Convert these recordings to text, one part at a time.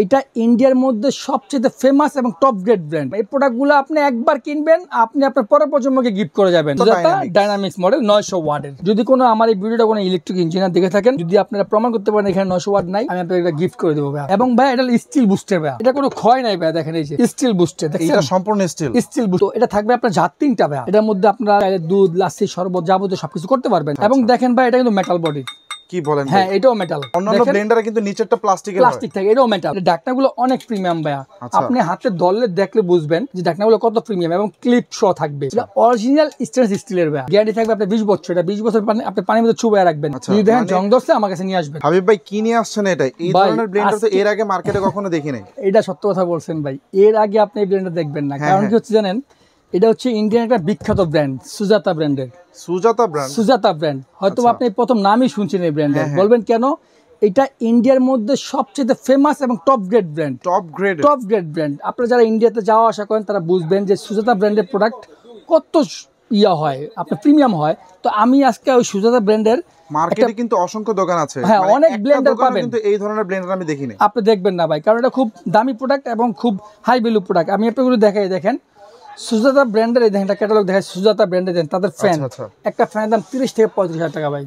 এটা ইন্ডিয়ার মধ্যে সবচেয়ে ফেমাস এবং টপ গ্রেড ব্র্যান্ড। এই প্রোডাক্টগুলো আপনি একবার কিনবেন, আপনি আপনার পরের প্রজন্মকে গিফট করে যাবেন। ডাইনামিক্স মডেল 900 ওয়াটের। যদি কোনো আমার এই ভিডিওটা কোনো ইলেকট্রিক ইঞ্জিনিয়ার দেখে থাকেন, যদি আপনারা প্রমাণ করতে পারেন এখানে 900 ওয়াট নাই, আমি আপনাকে এটা গিফট করে দেবো ভাই। এবং ভাই এটা স্টিল বুস্টার ভাই, এটা কোনো ক্ষয় নাই ভাই। দেখেন এই যে স্টিল বুস্টার, এটা সম্পূর্ণ স্টিল বুস্ট। এটা থাকবে আপনার জাত 3টা ভাই। এটার মধ্যে আপনারা দুধ, লাসি, শরবত যাবতীয় সবকিছু করতে পারবেন। এবং দেখেন ভাই এটা কিন্তু মেটাল বডি। কি বলেন? হ্যাঁ, এটাও মেটাল। অন্যান্য ব্লেন্ডারে কিন্তু নিচেরটা প্লাস্টিক থাকে, এটাও মেটাল। ঢাকনাগুলো অনেক প্রিমিয়াম ভাইয়া। আপনি হাতে ধরলে দেখলে বুঝবেন যে ঢাকনাগুলো কত প্রিমিয়াম এবং ক্লিপ সহ থাকবে। এটা অরিজিনাল স্টেনলেস স্টিলের ভাইয়া। গ্যারান্টি থাকবে আপনার 20 বছর। এটা 20 বছর আপনি পানির মধ্যে চুবায় রাখবেন। যদি দেখেন জং ধরছে আমার কাছে নিয়ে আসবেন। হাবিব ভাই কি নিয়ে আসছেন এটা? এই ধরনের ব্লেন্ডার তো এর আগে মার্কেটে কখনো দেখি নাই। এটা সত্য কথা বলছেন ভাই, এর আগে আপনি এই ব্লেন্ডার দেখবেন না। কারণ কি হচ্ছে জানেন, এটা হচ্ছে ইন্ডিয়ান একটা বিখ্যাত ব্র্যান্ড, সুজাতা ব্র্যান্ডের। সুজাতা ব্র্যান্ড হয়তো আপনি প্রথম নামই শুনছেন এই ব্র্যান্ডের। বলবেন কেন? এটা ইন্ডিয়ার মধ্যে সবচেয়ে ফেমাস এবং top grade brand. Top grade brand. আপনারা যারা ইন্ডিয়াতে যাওয়া আসা করেন তারা বুঝবেন যে সুজাতা ব্র্যান্ডের প্রোডাক্ট কত হয়, আপনার প্রিমিয়াম হয়। তো আমি আজকে ওই সুজাতা ব্র্যান্ডের মার্কেটে কিন্তু অসংখ্য দোকান আছে, হ্যাঁ, অনেক ব্লেন্ডার পাবেন, কিন্তু এই ধরনের ব্লেন্ডার আমি দেখিনি। আপনি দেখবেন না ভাই, কারণ এটা খুব দামি প্রোডাক্ট এবং খুব হাই ভ্যালু প্রোডাক্ট। আমি আপনাগুলো দেখাই, দেখেন সুজাতা ব্র্যান্ডের, এই দেখেন একটা ক্যাটালগ দেখায় সুজাতা ব্র্যান্ডের। দেন তাদের ফ্যান, একটা ফ্যানের দাম 30 থেকে 35,000 টাকা ভাই।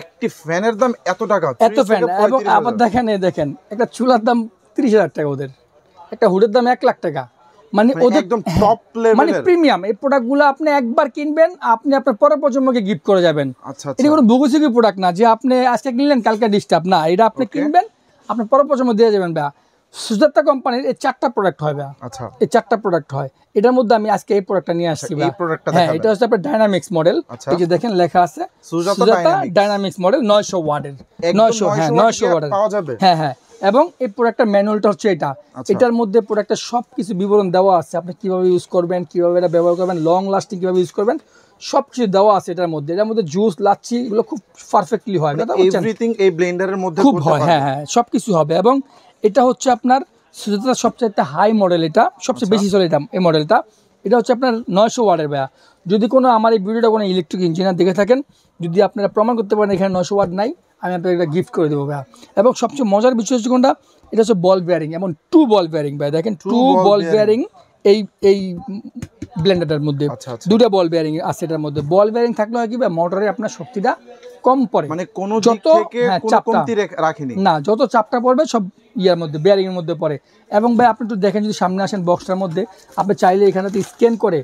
একটি ফ্যানের দাম এত টাকা? এত ফ্যান। এবং আবার দেখেন এই দেখেন একটা চুলার দাম 30,000 টাকা, ওদের একটা হুডের দাম 1 লাখ টাকা। মানে ওদের একদম টপ লেভেলের, মানে প্রিমিয়াম। এই প্রোডাক্টগুলো আপনি একবার কিনবেন, আপনি আপনার পরের প্রজন্মকে গিফট করে যাবেন। এটা কোনো বুগুসুগি প্রোডাক্ট না যে আপনি আজকে কিনলেন কালকে ডিস্টার্ব না। এটা আপনি কিনবেন, আপনার পরের প্রজন্ম দিয়ে যাবেন ভাই। সুজাতা কোম্পানির এই 4টা প্রোডাক্ট হয় ভাই। এই 4টা প্রোডাক্ট হয়। এটার মধ্যে আমি আজকে এই প্রোডাক্টটা নিয়ে আসছি ভাই। হ্যাঁ, এটা হচ্ছে আপনার ডাইনামিক্স মডেল। এই যে দেখেন লেখা আছে সুজাতা ডাইনামিক্স মডেল 900 ওয়াটের। 900, হ্যাঁ 900 ওয়াটের পাওয়া যাবে। হ্যাঁ হ্যাঁ। এবং এই প্রোডাক্টের ম্যানুয়ালটা হচ্ছে এটা। এটার মধ্যে প্রোডাক্টের সবকিছু বিবরণ দেওয়া আছে, আপনি কিভাবে ইউজ করবেন, কিভাবে এটা ব্যবহার করবেন, লং লাস্টিং কিভাবে ইউজ করবেন, সবকিছু দেওয়া আছে এটার মধ্যে। এটার মধ্যে জুস, লাচ্ছি এগুলো খুব পারফেক্টলি হয়। এভরিথিং এই ব্লেন্ডারের মধ্যে খুব হয়। হ্যাঁ হ্যাঁ, সবকিছু হবে। এবং এটা হচ্ছে আপনার সুজাতার সবচেয়ে হাই মডেল, এটা সবচেয়ে বেশি চলে এটা এই মডেলটা। এটা হচ্ছে আপনার 900 ওয়াটের ভাইয়া। যদি কোনো আমার এই ভিডিওটা কোনো ইলেকট্রিক ইঞ্জিনিয়ার দেখে থাকেন, যদি আপনারা প্রমাণ করতে পারেন এখানে 900 ওয়াট নাই, আমি আপনাকে এটা গিফট করে দেবো ভাইয়া। এবং সবচেয়ে মজার বিষয় হচ্ছে কোনটা, এটা হচ্ছে বল বেয়ারিং, এবং 2 বল বেয়ারিং ভাই। দেখেন 2 বল বেয়ারিং এই ব্লেন্ডারটার মধ্যে। 2টা বল বেয়ারিং আছে এটার মধ্যে। বল বেয়ারিং থাকলে হয় কি ভাই, মোটরে আপনার শক্তিটা কম পড়ে, মানে কোনো দিক থেকে কোনো কমতি রাখেনি না। যত চাপটা পড়বে সব ইয়ার মধ্যে, বেয়ারিং এর মধ্যে পড়ে। এবং ভাই আপনি একটু দেখেন, যদি সামনে আসেন বক্সটার মধ্যে, আপনি চাইলে এখানেতে স্ক্যান করে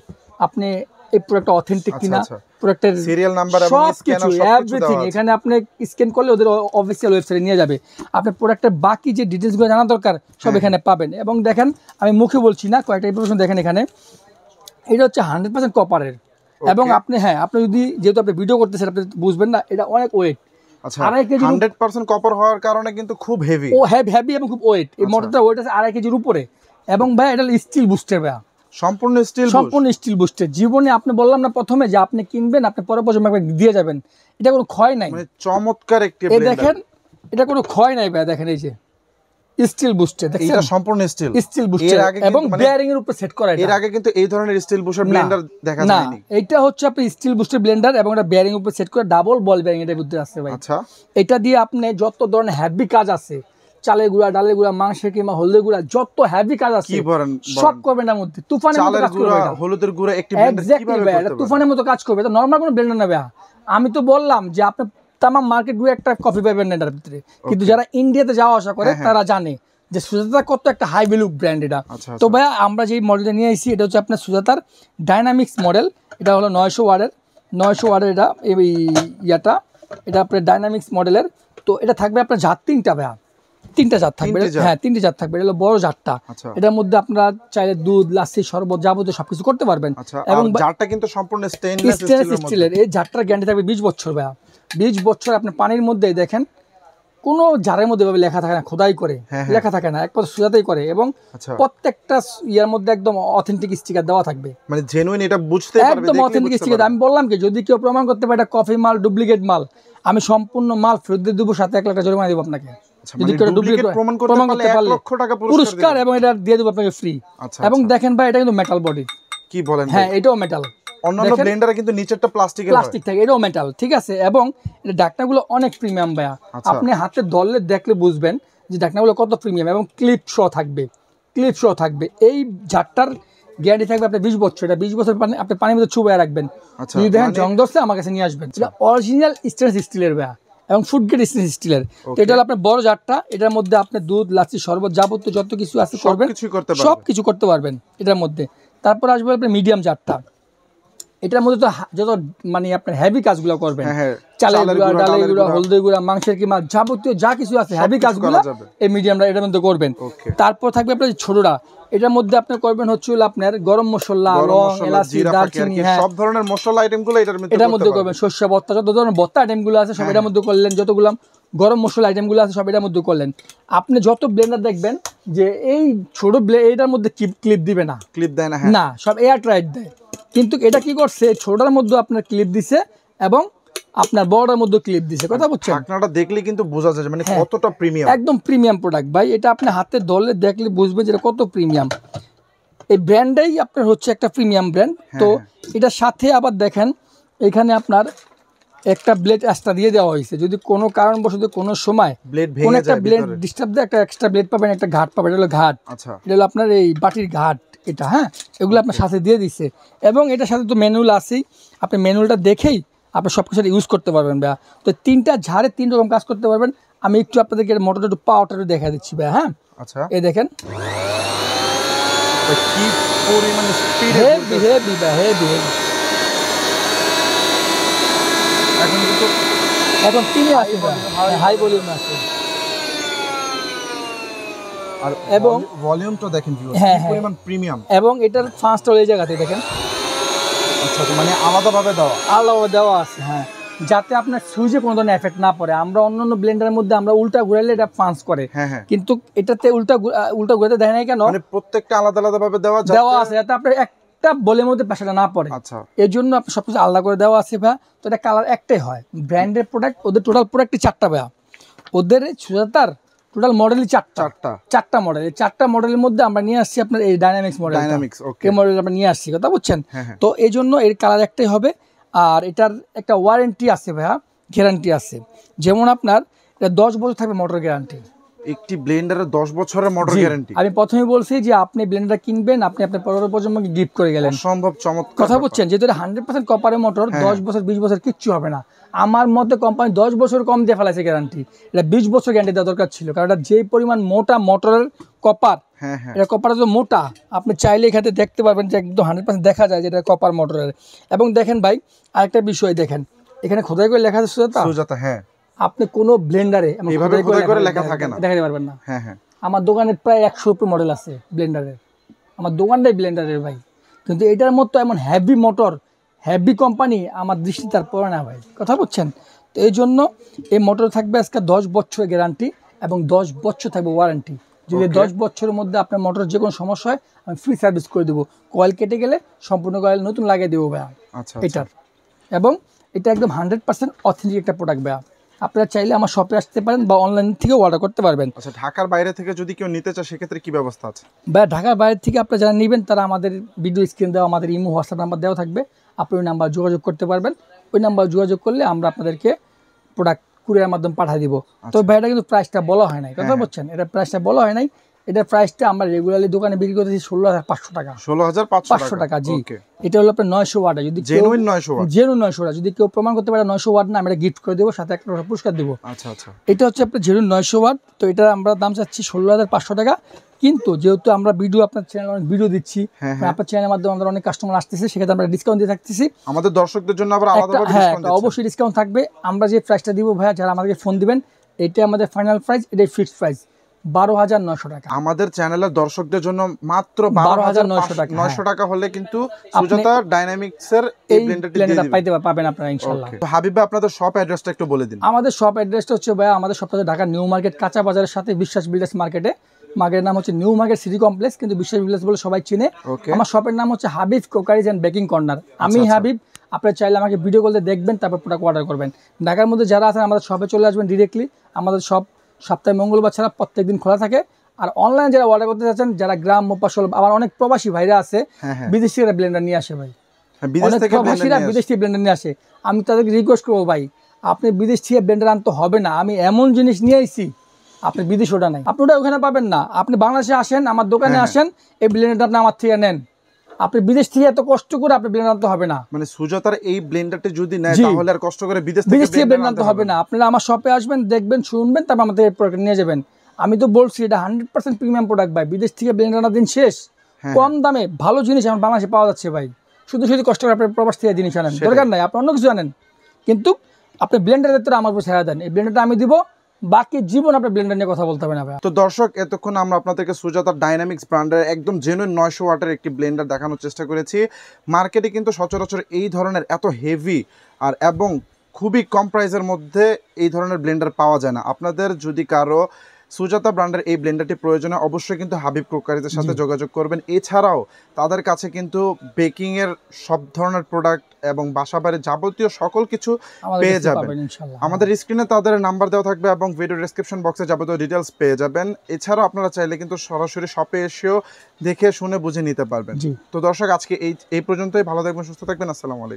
আপনি এই প্রোডাক্টটা অথেন্টিক কিনা, প্রোডাক্টের সিরিয়াল নাম্বার এবং স্ক্যানার এভরিথিং এখানে আপনি স্ক্যান করলে ওদের অফিসিয়াল ওয়েবসাইটে নিয়ে যাবে। আপনার প্রোডাক্টের বাকি যে ডিটেইলসগুলো জানা দরকার সব এখানে পাবেন। এবং দেখেন আমি মুখে বলছি না, কয়েকটা ইনফরমেশন দেখেন এখানে। এটা হচ্ছে 100% কপারের। এবং আপনি আপনি যদি, যেহেতু আপনি ভিডিও করতেছেন আপনি বুঝবেন না, এটা অনেক ওয়েট। 100% কপার হওয়ার কারণে কিন্তু খুব হেভি, হেভি এবং খুব ওয়েট। এই মোটরটা ওয়েট আছে 2.5 কেজির উপরে। এবং ভাই এটা স্টিল বুস্টার ভাই, সম্পূর্ণ স্টিল বুস্টার। জীবনে আপনি বললাম না প্রথমে যে আপনি কিনবেন, আপনি পরের প্রজন্মকে দিয়ে যাবেন। এটা কোনো ক্ষয় নাই, মানে চমৎকার একটি ব্লেন্ডার। দেখেন এটা কোনো ক্ষয় নাই ভাই। দেখেন এই যে স্টিল বুস্টার, এটা সম্পূর্ণ স্টিল বুস্টার এবং বেয়ারিং এর উপর সেট করা। এর আগে কিন্তু এই ধরনের স্টিল বুস্টার ব্লেন্ডার দেখা যায়নি। এটা হচ্ছে আপনি স্টিল বুস্টার ব্লেন্ডার এবং এটা বেয়ারিং এর উপর সেট করে ডাবল বল বেয়ারিং এর মধ্যে আছে ভাই। আচ্ছা, এটা দিয়ে আপনি যত ধরনের হেভি কাজ আছে, চালের গুঁড়া, ডালের গুঁড়া, মাংসের কিংবা হলদের গুঁড়া, যত হেভি কাজ আছে সব করবেন এর মধ্যে। তুফানের মতো কাজ করবে। হলুদের গুঁড়া একটি ব্লেন্ডার কিভাবে করতে পারে? তুফানের মতো কাজ করবে। এটা নরমাল কোনো ব্লেন্ডার না ভাই। আমি তো বললাম যে আপনি তামাম মার্কেট ঘুরে একটা কফি পাবেন এটার ভিতরে, কিন্তু যারা ইন্ডিয়াতে যাওয়া আসা করে তারা জানে যে সুজাতা কত একটা হাই ভ্যালু ব্র্যান্ড এটা। তো ভাইয়া আমরা যে মডেলটা নিয়ে আসছি এটা হচ্ছে আপনার সুজাতার ডাইনামিক্স মডেল। এটা হলো 900 ওয়াটের এটা ইয়াটা, এটা আপনার ডাইনামিক্স মডেলের। তো এটা থাকবে আপনার জাত 3টা ভাইয়া, 3টা জাত থাকবে। হ্যাঁ 3টে জাত থাকবে। এটা হলো বড় জাতটা। এটার মধ্যে আপনারা চাইলে দুধ, লাচ্ছি, শরবত যাবতীয় সবকিছু করতে পারবেন। এবং জারটা কিন্তু সম্পূর্ণ স্টেনলেস স্টিলের। এই জারটার গ্যারান্টি থাকবে 20 বছর ভাইয়া। 20 বছর। আপনি পানির মধ্যে দেখেন কোনো জারের মধ্যে ভাবে লেখা থাকে না, খোদাই করে লেখা থাকে না, একবার সুজাতাই করে। এবং প্রত্যেকটা ইয়ার মধ্যে একদম অথেন্টিক স্টিকার দেওয়া থাকবে, মানে জেনুইন, এটা বুঝতে পারবে, একদম অথেন্টিক স্টিকার। আমি বললাম কি, যদি কেউ প্রমাণ করতে পারে এটা কফি মাল, ডুপ্লিকেট মাল, আমি সম্পূর্ণ মাল ফেরত দিয়ে দেবো, সাথে 1 লাখ টাকা জরিমানা দেবো আপনাকে। যদি কেউ ডুপ্লিকেট প্রমাণ করতে পারলে 1 লক্ষ টাকা পুরস্কার, এবং এটা দিয়ে দেবো আপনাকে ফ্রি। এবং দেখেন ভাই এটা কিন্তু মেটাল বডি। কি বলেন? হ্যাঁ, এটাও মেটাল। অন্যান্য ব্লেন্ডারে কিন্তু নিচেরটা প্লাস্টিক থাকে, এটাও মেটাল, ঠিক আছে। এবং এটা ঢাকনাগুলো অনেক প্রিমিয়াম ভাইয়া। আপনি হাতে ধরলে দেখলে বুঝবেন যে ঢাকনাগুলো কত প্রিমিয়াম, এবং ক্লিপ সহ থাকবে। এই ঝাড়টার গ্যারান্টি থাকবে আপনার 20 বছর। এটা 20 বছর আপনি পানির মধ্যে চুবাইয়া রাখবেন, যদি দেখেন জং ধরছে আমার কাছে নিয়ে আসবেন। এটা অরিজিনাল স্টেনলেস স্টিলের ভাইয়া, এবং ফুড গ্রেড স্টেনলেস স্টিলের। তো এটা হলো আপনার বড় জারটা, এটার মধ্যে আপনি দুধ, লাচ্ছি, শরবত, যাবতীয় যত কিছু আছে করবেন, সব কিছু করতে পারবেন এটার মধ্যে। তারপর আসবে আপনার মিডিয়াম জারটা, এটার মধ্যে তো যত মানে আপনার হেভি কাজগুলো করবেন, চালের গুঁড়া, ডালের গুঁড়া, হলদের গুঁড়া, মাংসের কিমা, যাবতীয় যা কিছু আছে হেভি কাজগুলো এই মিডিয়ামটা এটার মধ্যে করবেন। তারপর থাকবে আপনার ছোটটা, এটার মধ্যে আপনি করবেন হচ্ছে আপনার গরম মশলা, লং, এলাচি, দারচিনি, সব ধরনের মশলা আইটেমগুলো এটার মধ্যে করবেন। শস্য ভর্তা, যত ধরনের ভর্তা আইটেমগুলো আছে সব এটার মধ্যে করলেন, যতগুলো গরম মশলা আইটেমগুলো আছে সব এটার মধ্যে করলেন। আপনি যত ব্লেন্ডার দেখবেন যে এই ছোট এটার মধ্যে ক্লিপ দিবে না, ক্লিপ দেয় না, না, সব এয়ার টাইট দেয়। কিন্তু এটা কি করছে, ছোটটার মধ্যে আপনার ক্লিপ দিছে এবং আপনার বড়টার মধ্যে ক্লিপ দিছে। কথা বুঝছেন? ঢাকনাটা দেখলে কিন্তু বোঝা যায় মানে কতটা প্রিমিয়াম, একদম প্রিমিয়াম প্রোডাক্ট ভাই। এটা আপনি হাতে ধরলে দেখলে বুঝবেন যে এটা কত প্রিমিয়াম। এই ব্র্যান্ডটাই আপনার হচ্ছে একটা প্রিমিয়াম ব্র্যান্ড। তো এটার সাথে আবার দেখেন এখানে আপনার একটা ব্লেড এক্সট্রা দিয়ে দেওয়া হয়েছে, যদি কোনো কারণবশত কোনো সময় কোনো একটা ব্লেড ডিস্টার্ব দেয়, একটা এক্সট্রা ব্লেড পাবেন, একটা ঘাট পাবেন। এটা হলো ঘাট, এটা হলো আপনার এই বাটির ঘাট এটা। হ্যাঁ, এগুলো আপনার সাথে দিয়ে দিচ্ছে, এবং এটার সাথে তো ম্যানুয়াল আছেই। আপনি ম্যানুয়ালটা দেখেই আপনি সব কিছু ইউজ করতে পারবেন ভাইয়া। তো 3টা ঝাড়ে 3 রকম কাজ করতে পারবেন। আমি একটু আপনাদেরকে মোটরটা একটু পাওয়ারটা একটু দেখা দিচ্ছি ভাইয়া। হ্যাঁ, আচ্ছা, এই দেখেন কি পরিমাণ স্পিড, হেভি ভাই, হেভি। এখন 3 আছে, হাই ভলিউম আছে, আর এবং ভলিউমটা দেখেন কি পরিমাণ প্রিমিয়াম, এবং এটার ফাস্ট এই জায়গাতে দেখেন। আচ্ছা, মানে আলাদাভাবে দেওয়া আছে। হ্যাঁ, যাতে আপনার সুইচে কোনো ধরনের এফেক্ট না পড়ে। আমরা অন্যান্য ব্লেন্ডারের মধ্যে আমরা উল্টা ঘুরাইলে এটা ফান্স করে, কিন্তু এটাতে উল্টা ঘুরাতে দেয় না কেন, মানে প্রত্যেকটা আলাদাভাবে দেওয়া আছে যাতে আপনার একটা বলের মধ্যে প্রেসারটা না পড়ে। আচ্ছা, এর জন্য আপনি সবকিছু আলাদা করে দেওয়া আছে ভাই। তো এটা কালার একটাই হয়, ব্র্যান্ডের প্রোডাক্ট। ওদের টোটাল প্রোডাক্টই 4টা ভাইয়া। ওদের সুজাতার টোটাল মডেলই 4টা মডেল। এই 4টা মডেলের মধ্যে আমরা নিয়ে আসছি আপনার এই ডাইনামিক্স মডেল, এই মডেল আমরা নিয়ে আসছি। কথা বুঝছেন? তো এই জন্য এর কালার একটাই হবে। আর এটার একটা ওয়ারেন্টি আছে ভাইয়া, গ্যারান্টি আছে। যেমন আপনার এটা 10 বছর থাকবে মোটর গ্যারান্টি। একটি ব্লেন্ডারের 10 বছরের মোটর গ্যারান্টি। আমি প্রথমে বলছি যে আপনি ব্লেন্ডার কিনবেন, আপনি আপনার পরবর্তী প্রজন্মকে গিফট করে গেলেন। অসম্ভব চমৎকার কথা বুঝছেন? যেহেতু এটা 100% কপারের মোটর, 10 বছর 20 বছর কিচ্ছু হবে না। আমার মতে কোম্পানি 10 বছর কম দিয়ে ফেলাইছে গ্যারান্টি। এটা 20 বছর গ্যারান্টি দেওয়া দরকার ছিল, কারণ এটা যে পরিমাণ মোটা মোটরের কপার, এটা কপার তো মোটা। আপনি চাইলে এখানে দেখতে পারবেন যে একদম 100% দেখা যায় যে এটা কপার মোটরের। এবং দেখেন ভাই, আরেকটা বিষয় দেখেন, এখানে খোদাই করে লেখা আছে সুজাতা। হ্যাঁ, আপনি কোনো ব্লেন্ডারে এইভাবে খোদাই করে লেখা থাকে না, দেখাতে পারবেন না। হ্যাঁ, আমার দোকানে প্রায় 100 উপরে মডেল আছে ব্লেন্ডারের, আমার দোকানটাই ব্লেন্ডারের ভাই। কিন্তু এটার মতো এমন হেভি মোটর, হেভি কোম্পানি আমার দৃষ্টি তার পড়ে না ভাই। কথা বুঝছেন? তো এই জন্য এই মোটর থাকবে আজকে 10 বছরের গ্যারান্টি এবং 10 বছর থাকবে ওয়ারেন্টি। যদি 10 বছরের মধ্যে আপনার মোটর যে কোনো সমস্যা হয়, আমি ফ্রি সার্ভিস করে দেবো। কয়েল কেটে গেলে সম্পূর্ণ কয়েল নতুন লাগিয়ে দেবো ভাইয়া এটার। এবং এটা একদম 100% অথেন্টিক একটা প্রোডাক্ট ভাইয়া। আপনারা চাইলে আমার শপে আসতে পারেন বা অনলাইন থেকে অর্ডার করতে পারবেন। আচ্ছা, ঢাকার বাইরে থেকে যদি কেউ নিতে চায় সেক্ষেত্রে কি ব্যবস্থা আছে? ভাই, ঢাকার বাইরে থেকে আপনারা যারা নেবেন তারা আমাদের ভিডিও স্ক্রিন দেওয়া আমাদের ইমো, হোয়াটসঅ্যাপ নাম্বার দেওয়া থাকবে। আপনি ওই নাম্বার যোগাযোগ করতে পারবেন। ওই নাম্বার যোগাযোগ করলে আমরা আপনাদেরকে প্রোডাক্ট কুরিয়ারের মাধ্যমে পাঠিয়ে দিব। তো ভাই, এটা কিন্তু প্রাইসটা বলা হয় নাই। কথা বলছেন? এটা প্রাইসটা বলা হয় নাই। এটার প্রাইসটা আমরা রেগুলারলি দোকানে বিক্রি করতেছি 16,500 টাকা। 16,500 টাকা, জি। এটা হলো আপনার 900 ওয়াট। যদি জেনুইন 900 ওয়াট, যদি কেউ প্রমাণ করতে পারে 900 ওয়াট না, আমরা গিফট করে দেবো, সাথে একটা পুরস্কার দেবো। আচ্ছা, এটা হচ্ছে আপনার জেনুইন 900 ওয়াট। তো এটা আমরা দাম চাচ্ছি 16,500 টাকা। কিন্তু যেহেতু আমরা ভিডিও আপনার চ্যানেলে অনেক ভিডিও দিচ্ছি, আপনার চ্যানেলের মাধ্যমে আমাদের অনেক কাস্টমার আসতেছে, সেক্ষেত্রে আমরা ডিসকাউন্ট দিয়ে থাকতেছি। আমাদের দর্শকদের জন্য আবার আলাদাভাবে ডিসকাউন্ট দিচ্ছি। অবশ্যই ডিসকাউন্ট থাকবে। আমরা যে প্রাইসটা দিব ভাইয়া, যারা আমাদেরকে ফোন দিবেন, এটা আমাদের ফাইনাল প্রাইস, এটাই ফিক্সড প্রাইস 12,900 টাকা। আমাদের চ্যানেলের দর্শকদের জন্য মাত্র 12,900 টাকা হলে কিন্তু সুজাতা ডাইনামিক্সের এই ব্লেন্ডারটা পাবেন আপনারা ইনশাআল্লাহ। তো হাবিব ভাই, আপনাদের শপ অ্যাড্রেসটা একটু বলে দিন। আমাদের শপ অ্যাড্রেসটা হচ্ছে ভাই, আমাদের শপটা ঢাকা নিউ মার্কেট কাঁচা বাজারের সাথে বিশ্বাস বিল্ডার্স মার্কেটে। মার্কেটের নাম হচ্ছে নিউ মার্কেট সিটি কমপ্লেক্স, কিন্তু বিশ্বাস বিল্ডার্স বলে সবাই চিনে। আমার শপের নাম হচ্ছে Habib crockeries and baking corner. আমি হাবিব। আপনারা চাইলে আমাকে ভিডিও কলে দেখবেন, তারপর প্রোডাক্ট অর্ডার করবেন। ঢাকার মধ্যে যারা আছেন আমাদের শপে চলে আসবেন ডিরেক্টলি। আমাদের শপ সপ্তাহে মঙ্গলবার ছাড়া প্রত্যেকদিন খোলা থাকে। আর অনলাইনে যারা অর্ডার করতে চাচ্ছেন, যারা গ্রাম মোপাসল, আবার অনেক প্রবাসী ভাইরা আছে, বিদেশ থেকে ব্লেন্ডার নিয়ে আসে ভাই। অনেক প্রবাসীরা বিদেশ থেকে ব্লেন্ডার নিয়ে আসে। আমি তাদেরকে রিকোয়েস্ট করবো ভাই, আপনি বিদেশ থেকে ব্লেন্ডার আনতে হবে না। আমি এমন জিনিস নিয়ে আসছি আপনি বিদেশ ওটা নাই, আপনি ওটা ওখানে পাবেন না। আপনি বাংলাদেশে আসেন, আমার দোকানে আসেন, এই ব্লেন্ডারটা আপনি আমার থেকে নেন। আপনি বিদেশ থেকে এত কষ্ট করে আপনি ব্লেন্ডার আনতে হবে না। মানে সুজাতার এই ব্লেন্ডারটি যদি নেয় তাহলে আর কষ্ট করে বিদেশ থেকে ব্লেন্ডার আনতে হবে না। আপনারা আমার শপে আসবেন, দেখবেন, শুনবেন, তারপর আমাদের প্রোডাক্ট নিয়ে যাবেন। আমি তো বলছি এটা 100% প্রিমিয়াম প্রোডাক্ট ভাই। বিদেশ থেকে ব্লেন্ডার আনার দিন শেষ। কম দামে ভালো জিনিস আমার বাংলাদেশে পাওয়া যাচ্ছে ভাই। শুধু কষ্ট করে আপনি প্রবাস থেকে জিনিস আনেন, দরকার নাই আপনি অন্য কিছু আনেন, কিন্তু আপনি ব্লেন্ডারের ক্ষেত্রে আমার উপর ছেড়ে দেন। এই ব্লেন্ডারটা আমি দিব, বাকি জীবন আপনি ব্লেন্ডার নিয়ে কথা বলতে হবে না ভাই। তো দর্শক, এতক্ষণ আমরা আপনাদেরকে সুজাতার ডাইনামিক্স ব্র্যান্ডের একদম জেনুইন 900 ওয়াটের একটি ব্লেন্ডার দেখানোর চেষ্টা করেছি। মার্কেটে কিন্তু সচরাচর এই ধরনের এত হেভি আর এবং খুবই কম প্রাইসের মধ্যে এই ধরনের ব্লেন্ডার পাওয়া যায় না। আপনাদের যদি কারো সুজাতা ব্র্যান্ডের এই ব্লেন্ডারটি প্রয়োজনে অবশ্যই কিন্তু হাবিব ক্রকারিজের সাথে যোগাযোগ করবেন। এছাড়াও তাদের কাছে কিন্তু বেকিংয়ের সব ধরনের প্রোডাক্ট এবং বাসাবাড়ির যাবতীয় সকল কিছু পেয়ে যাবেন। আমাদের স্ক্রিনে তাদের নাম্বার দেওয়া থাকবে এবং ভিডিও ডেসক্রিপশন বক্সে যাবতীয় ডিটেলস পেয়ে যাবেন। এছাড়াও আপনারা চাইলে কিন্তু সরাসরি শপে এসেও দেখে শুনে বুঝে নিতে পারবেন। তো দর্শক, আজকে এই পর্যন্তই। ভালো থাকবেন, সুস্থ থাকবেন। আসসালামু আলাইকুম।